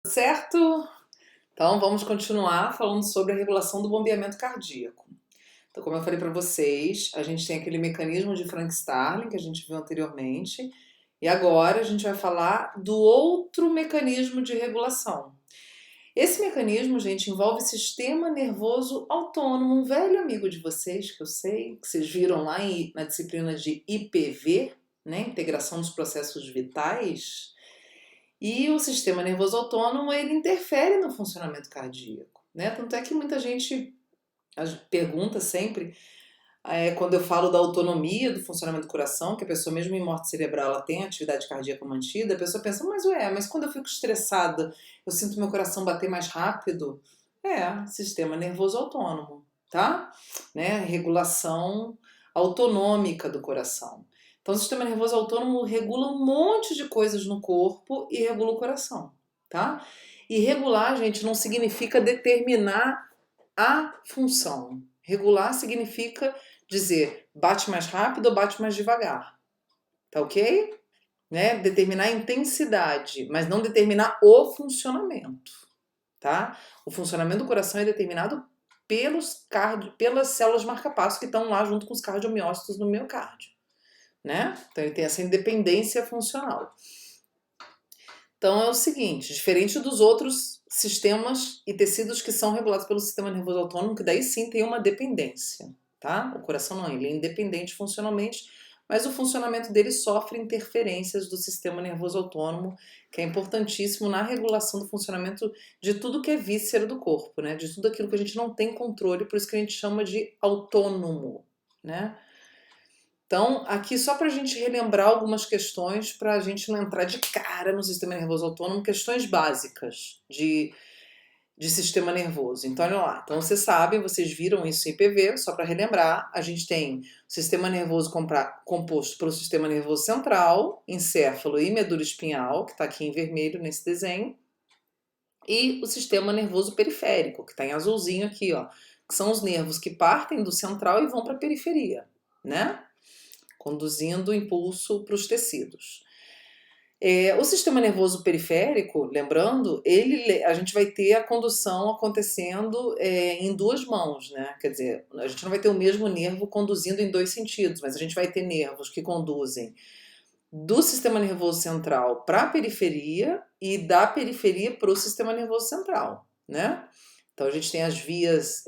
Certo? Então vamos continuar falando sobre a regulação do bombeamento cardíaco. Então, como eu falei para vocês, a gente tem aquele mecanismo de Frank-Starling que a gente viu anteriormente, e agora a gente vai falar do outro mecanismo de regulação. Esse mecanismo, gente, envolve o sistema nervoso autônomo, um velho amigo de vocês, que eu sei, que vocês viram lá na disciplina de IPV, né? Integração dos processos vitais. E o sistema nervoso autônomo, ele interfere no funcionamento cardíaco, né? Tanto é que muita gente pergunta sempre, quando eu falo da autonomia do funcionamento do coração, que a pessoa mesmo em morte cerebral, ela tem atividade cardíaca mantida, a pessoa pensa, mas quando eu fico estressada, eu sinto meu coração bater mais rápido? Sistema nervoso autônomo, tá? Né? Regulação autonômica do coração. Então, o sistema nervoso autônomo regula um monte de coisas no corpo e regula o coração, tá? E regular, gente, não significa determinar a função. Regular significa dizer bate mais rápido ou bate mais devagar, tá ok? Né? Determinar a intensidade, mas não determinar o funcionamento, tá? O funcionamento do coração é determinado pelas células marca-passo que estão lá junto com os cardiomiócitos no miocárdio, né? Então ele tem essa independência funcional. Então é o seguinte, diferente dos outros sistemas e tecidos que são regulados pelo sistema nervoso autônomo, que daí sim tem uma dependência, tá? O coração não, ele é independente funcionalmente, mas o funcionamento dele sofre interferências do sistema nervoso autônomo, que é importantíssimo na regulação do funcionamento de tudo que é víscera do corpo, né? De tudo aquilo que a gente não tem controle, por isso que a gente chama de autônomo, né? Então, aqui só para a gente relembrar algumas questões, para a gente não entrar de cara no sistema nervoso autônomo, questões básicas de sistema nervoso. Então, olha lá. Então, vocês sabem, vocês viram isso em IPV, só para relembrar, a gente tem o sistema nervoso composto pelo sistema nervoso central, encéfalo e medula espinhal, que está aqui em vermelho nesse desenho, e o sistema nervoso periférico, que está em azulzinho aqui, ó, que são os nervos que partem do central e vão para a periferia, né? Conduzindo o impulso para os tecidos. O sistema nervoso periférico, lembrando, a gente vai ter a condução acontecendo em duas mãos, né? Quer dizer, a gente não vai ter o mesmo nervo conduzindo em dois sentidos, mas a gente vai ter nervos que conduzem do sistema nervoso central para a periferia e da periferia para o sistema nervoso central, né? Então a gente tem as vias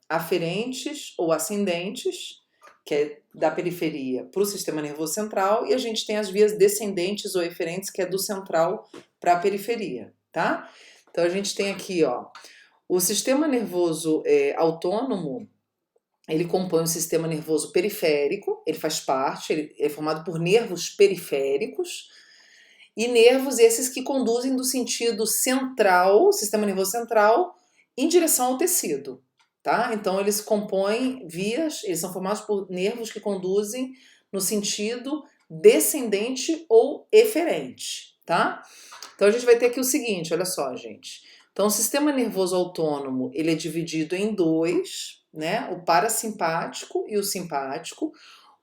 aferentes ou ascendentes, que é da periferia para o sistema nervoso central, e a gente tem as vias descendentes ou eferentes, que é do central para a periferia, tá? Então a gente tem aqui, ó, o sistema nervoso autônomo, ele compõe o sistema nervoso periférico, ele faz parte, ele é formado por nervos periféricos, e nervos esses que conduzem do sentido central, sistema nervoso central, em direção ao tecido, tá? Então eles compõem vias, eles são formados por nervos que conduzem no sentido descendente ou eferente, tá? Então a gente vai ter aqui o seguinte, olha só, gente. Então o sistema nervoso autônomo, ele é dividido em dois, né? O parasimpático e o simpático.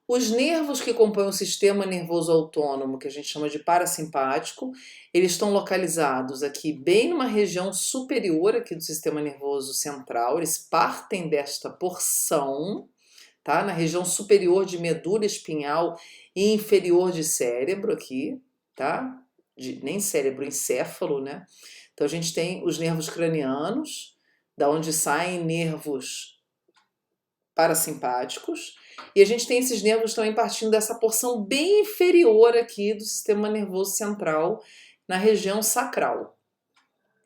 Os nervos que compõem o sistema nervoso autônomo, que a gente chama de parasimpático, eles estão localizados aqui bem numa região superior aqui do sistema nervoso central. Eles partem desta porção, tá? Na região superior de medula espinhal e inferior de cérebro aqui, tá? Nem cérebro, encéfalo, né? Então a gente tem os nervos cranianos, da onde saem nervos parasimpáticos, e a gente tem esses nervos também partindo dessa porção bem inferior aqui do sistema nervoso central, na região sacral.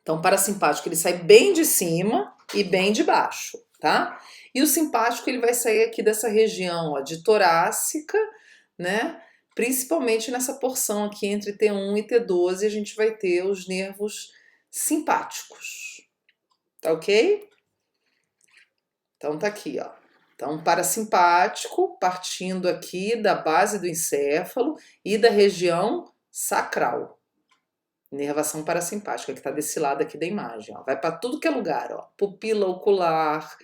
Então, o parasimpático ele sai bem de cima e bem de baixo, tá? E o simpático ele vai sair aqui dessa região, ó, de torácica, né? Principalmente nessa porção aqui entre T1 e T12, a gente vai ter os nervos simpáticos, tá ok? Então tá aqui, ó. Então, parasimpático, partindo aqui da base do encéfalo e da região sacral. Inervação parasimpática, que está desse lado aqui da imagem. Ó. Vai para tudo que é lugar, ó. Pupila ocular,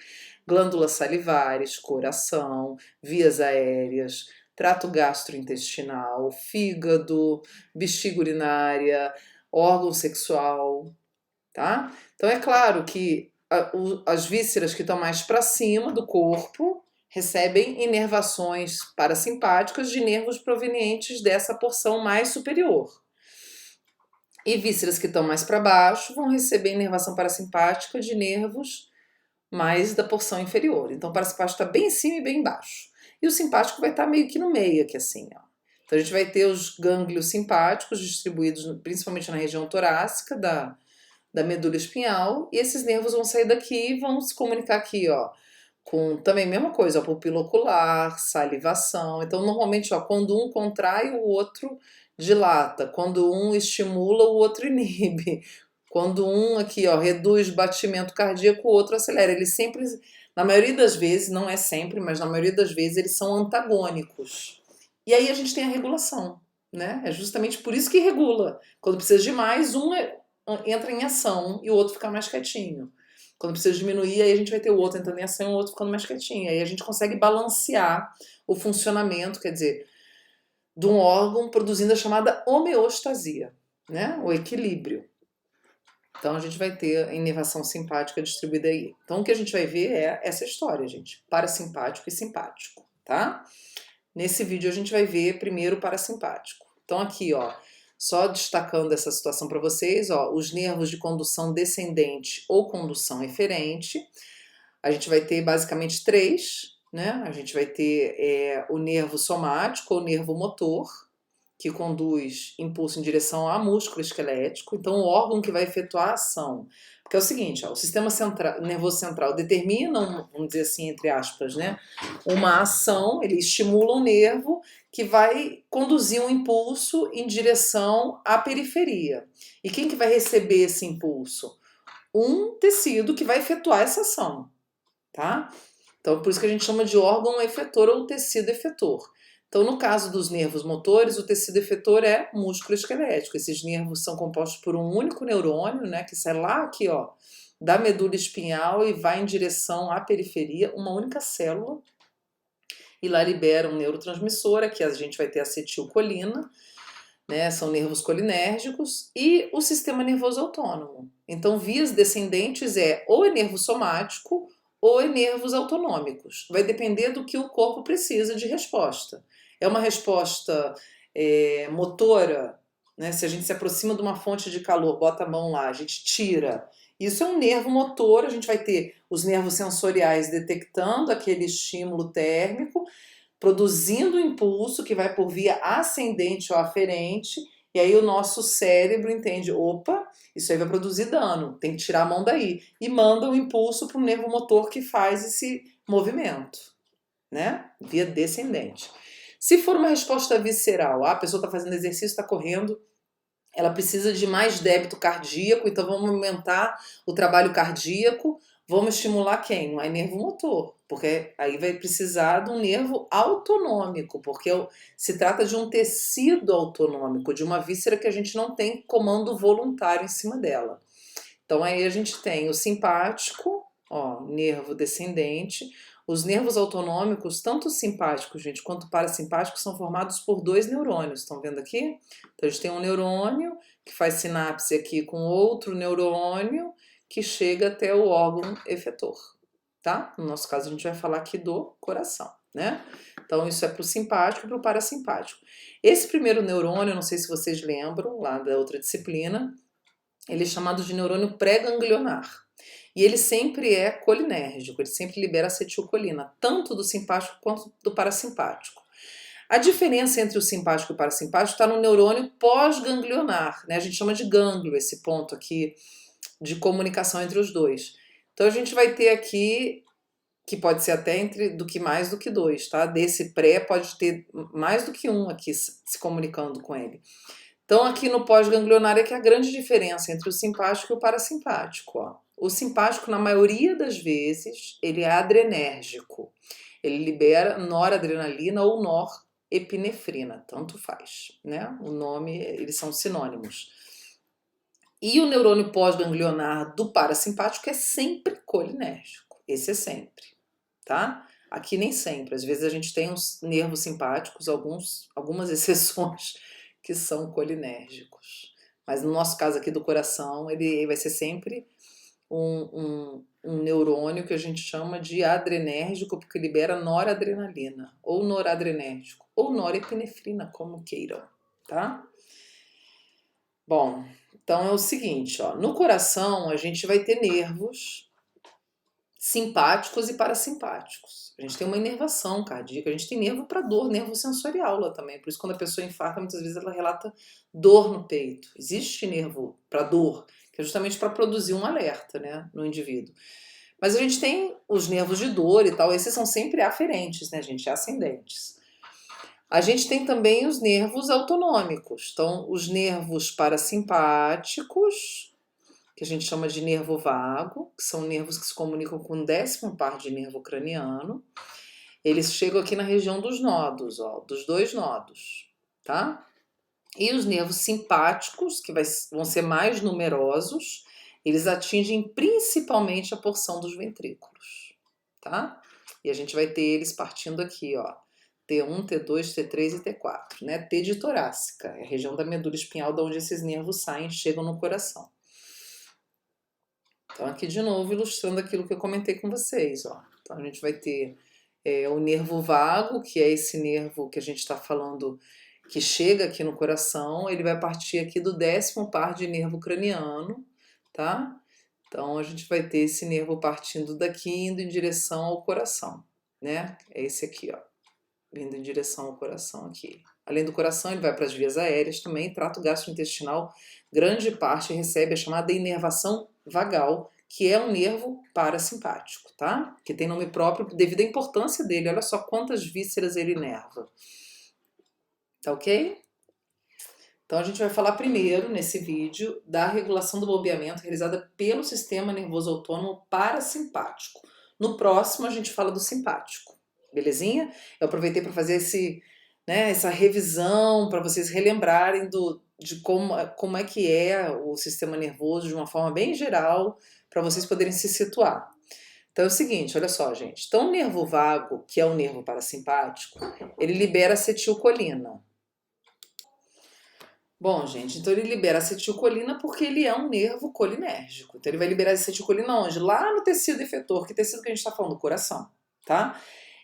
glândulas salivares, coração, vias aéreas, trato gastrointestinal, fígado, bexiga urinária, órgão sexual, tá? Então é claro que as vísceras que estão mais para cima do corpo recebem inervações parasimpáticas de nervos provenientes dessa porção mais superior. E vísceras que estão mais para baixo vão receber inervação parasimpática de nervos mais da porção inferior. Então o parasimpático está bem em cima e bem embaixo. E o simpático vai estar meio que no meio aqui assim, ó. Então a gente vai ter os gânglios simpáticos distribuídos principalmente na região torácica da medula espinhal, e esses nervos vão sair daqui e vão se comunicar aqui, ó, com também a mesma coisa, ó, pupila ocular, salivação. Então, normalmente, ó, quando um contrai, o outro dilata. Quando um estimula, o outro inibe. Quando um aqui, ó, reduz batimento cardíaco, o outro acelera. Eles sempre, na maioria das vezes, não é sempre, mas na maioria das vezes, eles são antagônicos. E aí a gente tem a regulação, né? É justamente por isso que regula. Quando precisa de mais, entra em ação e o outro fica mais quietinho. Quando precisa diminuir, aí a gente vai ter o outro entrando em ação e o outro ficando mais quietinho. Aí a gente consegue balancear o funcionamento, quer dizer, de um órgão produzindo a chamada homeostasia, né? O equilíbrio. Então a gente vai ter a inervação simpática distribuída aí. Então o que a gente vai ver é essa história, gente. Parasimpático e simpático, tá? Nesse vídeo a gente vai ver primeiro o parasimpático. Então aqui, ó, só destacando essa situação para vocês, ó, os nervos de condução descendente ou condução eferente, a gente vai ter basicamente três, né? A gente vai ter o nervo somático ou nervo motor, que conduz impulso em direção ao músculo esquelético. Então, o órgão que vai efetuar a ação. Porque é o seguinte, ó, o sistema nervoso central determina, vamos dizer assim, entre aspas, né, uma ação, ele estimula um nervo que vai conduzir um impulso em direção à periferia. E quem que vai receber esse impulso? Um tecido que vai efetuar essa ação, tá? Então, por isso que a gente chama de órgão efetor ou tecido efetor. Então, no caso dos nervos motores, o tecido efetor é músculo esquelético. Esses nervos são compostos por um único neurônio, né, que sai lá aqui, ó, da medula espinhal e vai em direção à periferia, uma única célula, e lá libera um neurotransmissor, aqui a gente vai ter acetilcolina, né, são nervos colinérgicos, e o sistema nervoso autônomo. Então, vias descendentes ou é nervo somático ou é nervos autonômicos. Vai depender do que o corpo precisa de resposta. É uma resposta motora, né? Se a gente se aproxima de uma fonte de calor, bota a mão lá, a gente tira. Isso é um nervo motor, a gente vai ter os nervos sensoriais detectando aquele estímulo térmico, produzindo o impulso que vai por via ascendente ou aferente, e aí o nosso cérebro entende, opa, isso aí vai produzir dano, tem que tirar a mão daí, e manda o impulso para o nervo motor que faz esse movimento, né? Via descendente. Se for uma resposta visceral, a pessoa está fazendo exercício, está correndo, ela precisa de mais débito cardíaco, então vamos aumentar o trabalho cardíaco, vamos estimular quem? Não é nervo motor, porque aí vai precisar de um nervo autonômico, porque se trata de um tecido autonômico, de uma víscera que a gente não tem comando voluntário em cima dela. Então aí a gente tem o simpático, ó, nervo descendente. Os nervos autonômicos, tanto simpáticos, gente, quanto parasimpáticos, são formados por dois neurônios. Estão vendo aqui? Então a gente tem um neurônio que faz sinapse aqui com outro neurônio que chega até o órgão efetor, tá? No nosso caso a gente vai falar aqui do coração, né? Então isso é para o simpático e para o parasimpático. Esse primeiro neurônio, não sei se vocês lembram lá da outra disciplina, ele é chamado de neurônio pré-ganglionar. E ele sempre é colinérgico, ele sempre libera acetilcolina, tanto do simpático quanto do parasimpático. A diferença entre o simpático e o parasimpático está no neurônio pós-ganglionar, né? A gente chama de gânglio esse ponto aqui de comunicação entre os dois. Então a gente vai ter aqui, que pode ser até do que mais do que dois, tá? Desse pré pode ter mais do que um aqui se comunicando com ele. Então, aqui no pós-ganglionar é que a grande diferença entre o simpático e o parasimpático. Ó. O simpático, na maioria das vezes, ele é adrenérgico. Ele libera noradrenalina ou norepinefrina, tanto faz, né? O nome, eles são sinônimos. E o neurônio pós-ganglionar do parasimpático é sempre colinérgico. Esse é sempre, tá? Aqui nem sempre. Às vezes a gente tem os nervos simpáticos, algumas exceções, que são colinérgicos, Mas no nosso caso aqui do coração, ele vai ser sempre um neurônio que a gente chama de adrenérgico, porque libera noradrenalina, ou noradrenérgico, ou norepinefrina, como queiram, tá? Bom, então é o seguinte, ó, no coração a gente vai ter nervos simpáticos e parasimpáticos. A gente tem uma inervação cardíaca, a gente tem nervo para dor, nervo sensorial lá também. Por isso, quando a pessoa infarta, muitas vezes ela relata dor no peito. Existe nervo para dor, que é justamente para produzir um alerta, né, no indivíduo. Mas a gente tem os nervos de dor e tal, esses são sempre aferentes, né, gente, ascendentes. A gente tem também os nervos autonômicos. Então, os nervos parasimpáticos, que a gente chama de nervo vago, que são nervos que se comunicam com o 10º par de nervo craniano. Eles chegam aqui na região dos nodos, ó, dos 2 nodos, tá? E os nervos simpáticos, que vão ser mais numerosos, eles atingem principalmente a porção dos ventrículos, tá? E a gente vai ter eles partindo aqui, ó, T1, T2, T3 e T4, né? T de torácica, é a região da medula espinhal de onde esses nervos saem e chegam no coração. Então, aqui de novo, ilustrando aquilo que eu comentei com vocês, ó. Então, a gente vai ter o nervo vago, que é esse nervo que a gente está falando que chega aqui no coração, ele vai partir aqui do 10º par de nervo craniano, tá? Então, a gente vai ter esse nervo partindo daqui, indo em direção ao coração, né? É esse aqui, ó, vindo em direção ao coração aqui. Além do coração, ele vai para as vias aéreas também, trato gastrointestinal, grande parte recebe a chamada inervação vagal, que é um nervo parasimpático, tá? Que tem nome próprio devido à importância dele. Olha só quantas vísceras ele inerva. Tá ok? Então a gente vai falar primeiro, nesse vídeo, da regulação do bombeamento realizada pelo sistema nervoso autônomo parasimpático. No próximo a gente fala do simpático, belezinha? Eu aproveitei para fazer essa revisão, para vocês relembrarem de como é que é o sistema nervoso de uma forma bem geral, para vocês poderem se situar. Então é o seguinte, olha só, gente. Então o nervo vago, que é o nervo parasimpático, ele libera acetilcolina. Bom, gente, então ele libera acetilcolina porque ele é um nervo colinérgico. Então ele vai liberar acetilcolina onde? Lá no tecido efetor. Que tecido que a gente está falando? Do coração, tá?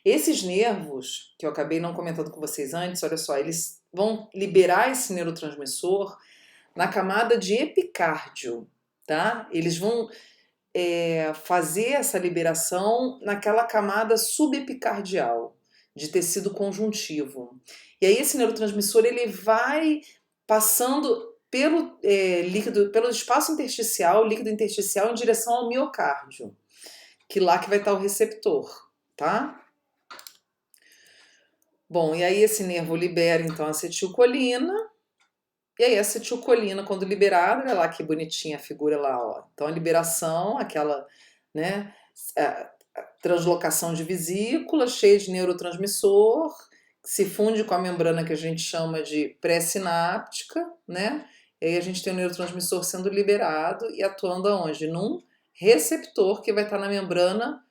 Esses nervos, que eu acabei não comentando com vocês antes, olha só, eles vão liberar esse neurotransmissor na camada de epicárdio, tá? Eles vão fazer essa liberação naquela camada subepicardial de tecido conjuntivo. E aí esse neurotransmissor ele vai passando pelo espaço intersticial, líquido intersticial, em direção ao miocárdio, que lá que vai estar o receptor, tá? Bom, e aí esse nervo libera então a acetilcolina, e aí a acetilcolina, quando liberada, olha lá que bonitinha a figura lá, ó. Então a liberação, aquela, né, a translocação de vesícula, cheia de neurotransmissor, que se funde com a membrana que a gente chama de pré-sináptica, né? E aí a gente tem o neurotransmissor sendo liberado e atuando aonde? Num receptor que vai estar na membrana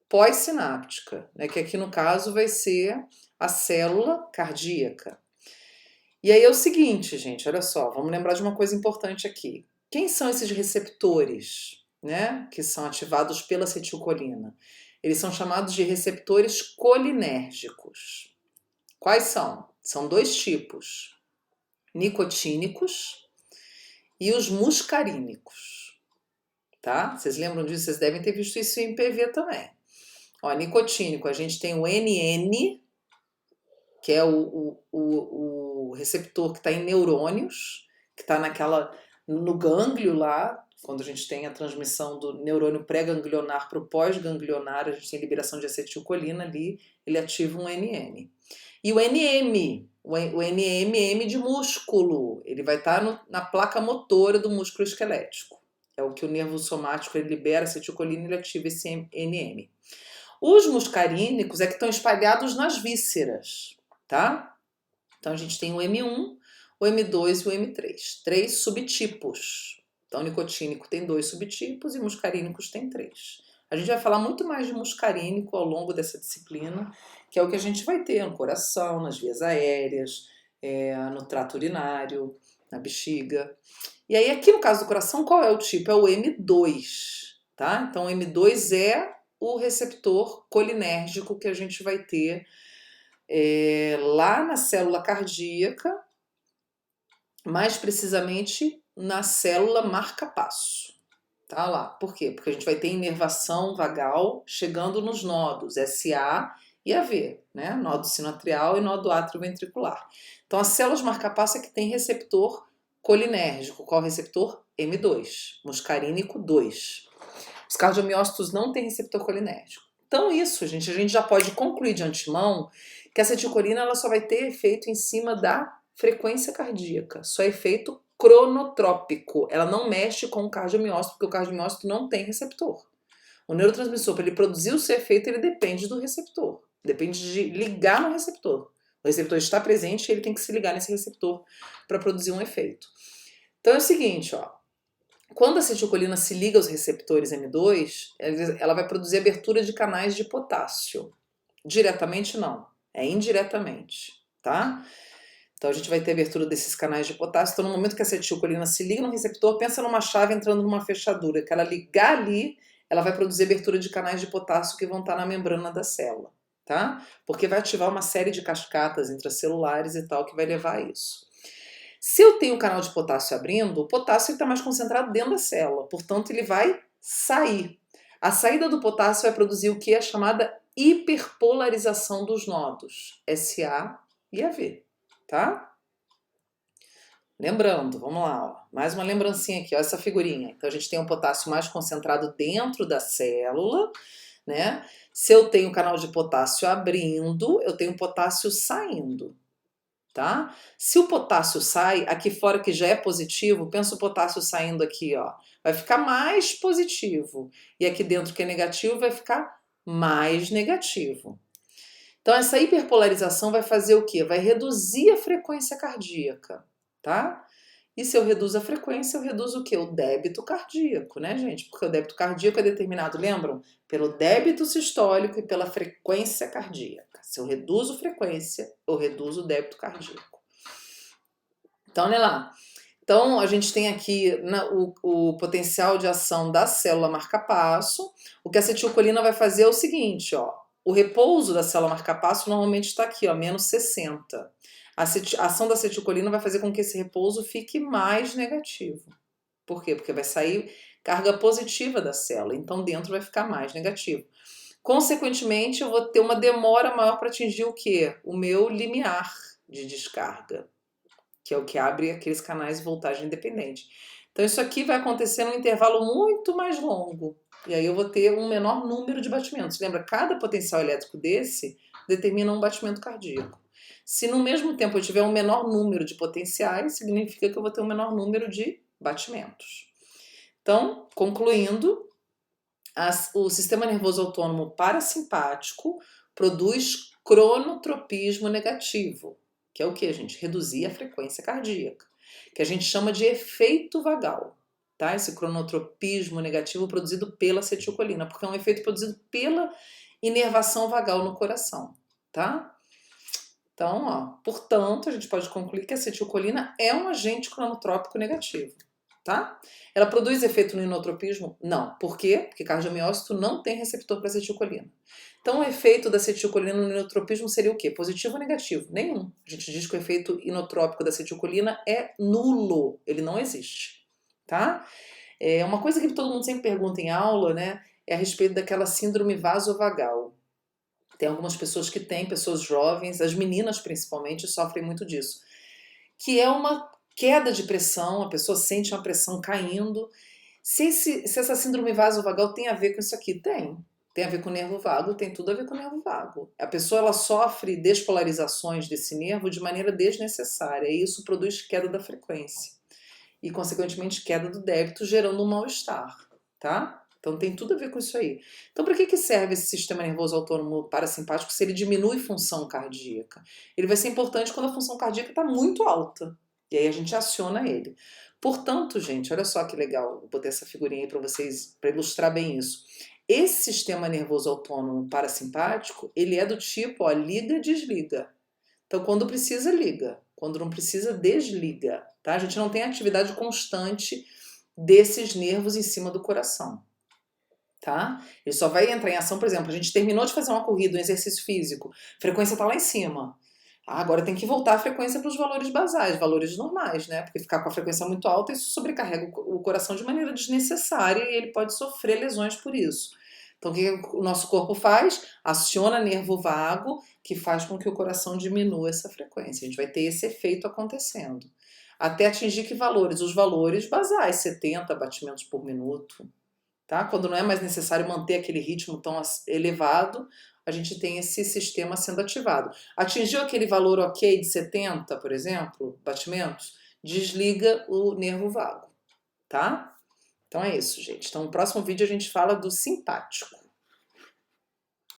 pós-sináptica, né? Que aqui no caso vai ser a célula cardíaca. E aí é o seguinte, gente, olha só, vamos lembrar de uma coisa importante aqui. Quem são esses receptores, né, que são ativados pela acetilcolina? Eles são chamados de receptores colinérgicos. Quais são? São 2 tipos: nicotínicos e os muscarínicos, tá? Vocês lembram disso? Vocês devem ter visto isso em PV também. Ó, nicotínico, a gente tem o NN, que é o receptor que está em neurônios, que está no gânglio lá, quando a gente tem a transmissão do neurônio pré-ganglionar para o pós-ganglionar, a gente tem liberação de acetilcolina ali, ele ativa um NN. E o NM, o NMM de músculo, ele vai estar na placa motora do músculo esquelético. É o que o nervo somático ele libera acetilcolina e ele ativa esse NM. Os muscarínicos é que estão espalhados nas vísceras, tá? Então a gente tem o M1, o M2 e o M3. 3 subtipos. Então, nicotínico tem 2 subtipos e muscarínicos tem 3. A gente vai falar muito mais de muscarínico ao longo dessa disciplina, que é o que a gente vai ter no coração, nas vias aéreas, no trato urinário, na bexiga. E aí aqui no caso do coração, qual é o tipo? É o M2, tá? Então o M2 é o receptor colinérgico que a gente vai ter lá na célula cardíaca, mais precisamente na célula marca-passo. Tá lá. Por quê? Porque a gente vai ter inervação vagal chegando nos nodos SA e AV, né? Nodo sinoatrial e nodo atrioventricular. Então, as células marca-passo é que tem receptor colinérgico. Qual receptor? M2, muscarínico 2. Os cardiomiócitos não têm receptor colinérgico. Então, isso, gente, a gente já pode concluir de antemão que a acetilcolina ela só vai ter efeito em cima da frequência cardíaca. Só é efeito cronotrópico. Ela não mexe com o cardiomiócito, porque o cardiomiócito não tem receptor. O neurotransmissor, para ele produzir o seu efeito, ele depende do receptor. Depende de ligar no receptor. O receptor está presente e ele tem que se ligar nesse receptor para produzir um efeito. Então é o seguinte, ó. Quando a acetilcolina se liga aos receptores M2, ela vai produzir abertura de canais de potássio. Diretamente não, é indiretamente, tá? Então a gente vai ter abertura desses canais de potássio. Então no momento que a acetilcolina se liga no receptor, pensa numa chave entrando numa fechadura, que ela ligar ali, ela vai produzir abertura de canais de potássio que vão estar na membrana da célula, tá? Porque vai ativar uma série de cascatas intracelulares e tal que vai levar a isso. Se eu tenho o canal de potássio abrindo, o potássio está mais concentrado dentro da célula, portanto ele vai sair. A saída do potássio vai produzir o que é chamada hiperpolarização dos nodos, SA e AV, tá? Lembrando, vamos lá, ó, mais uma lembrancinha aqui, ó, essa figurinha. Então a gente tem um potássio mais concentrado dentro da célula, né? Se eu tenho o canal de potássio abrindo, eu tenho potássio saindo. Tá? Se o potássio sai, aqui fora que já é positivo, pensa o potássio saindo aqui, ó, vai ficar mais positivo. E aqui dentro que é negativo vai ficar mais negativo. Então essa hiperpolarização vai fazer o quê? Vai reduzir a frequência cardíaca, tá? E se eu reduzo a frequência, eu reduzo o quê? O débito cardíaco, né, gente? Porque o débito cardíaco é determinado, lembram? Pelo débito sistólico e pela frequência cardíaca. Se eu reduzo frequência, eu reduzo o débito cardíaco. Então, olha lá. Então, a gente tem aqui o potencial de ação da célula marca-passo. O que a acetilcolina vai fazer é o seguinte, ó. O repouso da célula marca-passo normalmente está aqui, ó, menos 60. A ação da acetilcolina vai fazer com que esse repouso fique mais negativo. Por quê? Porque vai sair carga positiva da célula, então dentro vai ficar mais negativo. Consequentemente, eu vou ter uma demora maior para atingir o quê? O meu limiar de descarga, que é o que abre aqueles canais de voltagem independente. Então isso aqui vai acontecer num intervalo muito mais longo. E aí eu vou ter um menor número de batimentos. Lembra, cada potencial elétrico desse determina um batimento cardíaco. Se no mesmo tempo eu tiver um menor número de potenciais, significa que eu vou ter um menor número de batimentos. Então, concluindo, o sistema nervoso autônomo parasimpático produz cronotropismo negativo, que é o que, gente? Reduzir a frequência cardíaca, que a gente chama de efeito vagal. Tá? Esse cronotropismo negativo produzido pela acetilcolina, porque é um efeito produzido pela inervação vagal no coração, tá? Então, ó, portanto, a gente pode concluir que a acetilcolina é um agente cronotrópico negativo, tá? Ela produz efeito no inotropismo? Não. Por quê? Porque cardiomiócito não tem receptor para acetilcolina. Então, o efeito da acetilcolina no inotropismo seria o quê? Positivo ou negativo? Nenhum. A gente diz que o efeito inotrópico da acetilcolina é nulo. Ele não existe, tá? Uma coisa que todo mundo sempre pergunta em aula, né, é a respeito daquela síndrome vasovagal. Tem algumas pessoas que têm, pessoas jovens, as meninas principalmente, sofrem muito disso. Que é uma queda de pressão, a pessoa sente uma pressão caindo. Se essa síndrome vasovagal tem a ver com isso aqui? Tem. Tem a ver com o nervo vago, tem tudo a ver com o nervo vago. A pessoa ela sofre despolarizações desse nervo de maneira desnecessária e isso produz queda da frequência. E, consequentemente, queda do débito, gerando um mal-estar, tá? Então tem tudo a ver com isso aí. Então para que serve esse sistema nervoso autônomo parasimpático se ele diminui função cardíaca? Ele vai ser importante quando a função cardíaca está muito alta. E aí a gente aciona ele. Portanto, gente, olha só que legal. Vou botar essa figurinha aí para vocês, para ilustrar bem isso. Esse sistema nervoso autônomo parasimpático, ele é do tipo, ó, liga, desliga. Então quando precisa, liga. Quando não precisa, desliga, tá? A gente não tem atividade constante desses nervos em cima do coração, tá? Ele só vai entrar em ação, por exemplo, a gente terminou de fazer uma corrida, um exercício físico, a frequência tá lá em cima. Agora tem que voltar a frequência para os valores basais, valores normais, né? Porque ficar com a frequência muito alta, isso sobrecarrega o coração de maneira desnecessária e ele pode sofrer lesões por isso. Então, o que o nosso corpo faz? Aciona nervo vago, que faz com que o coração diminua essa frequência. A gente vai ter esse efeito acontecendo. Até atingir que valores? Os valores basais, 70 batimentos por minuto. Tá? Quando não é mais necessário manter aquele ritmo tão elevado, a gente tem esse sistema sendo ativado. Atingiu aquele valor ok de 70, por exemplo, batimentos, desliga o nervo vago, tá? Então é isso, gente. Então no próximo vídeo a gente fala do simpático.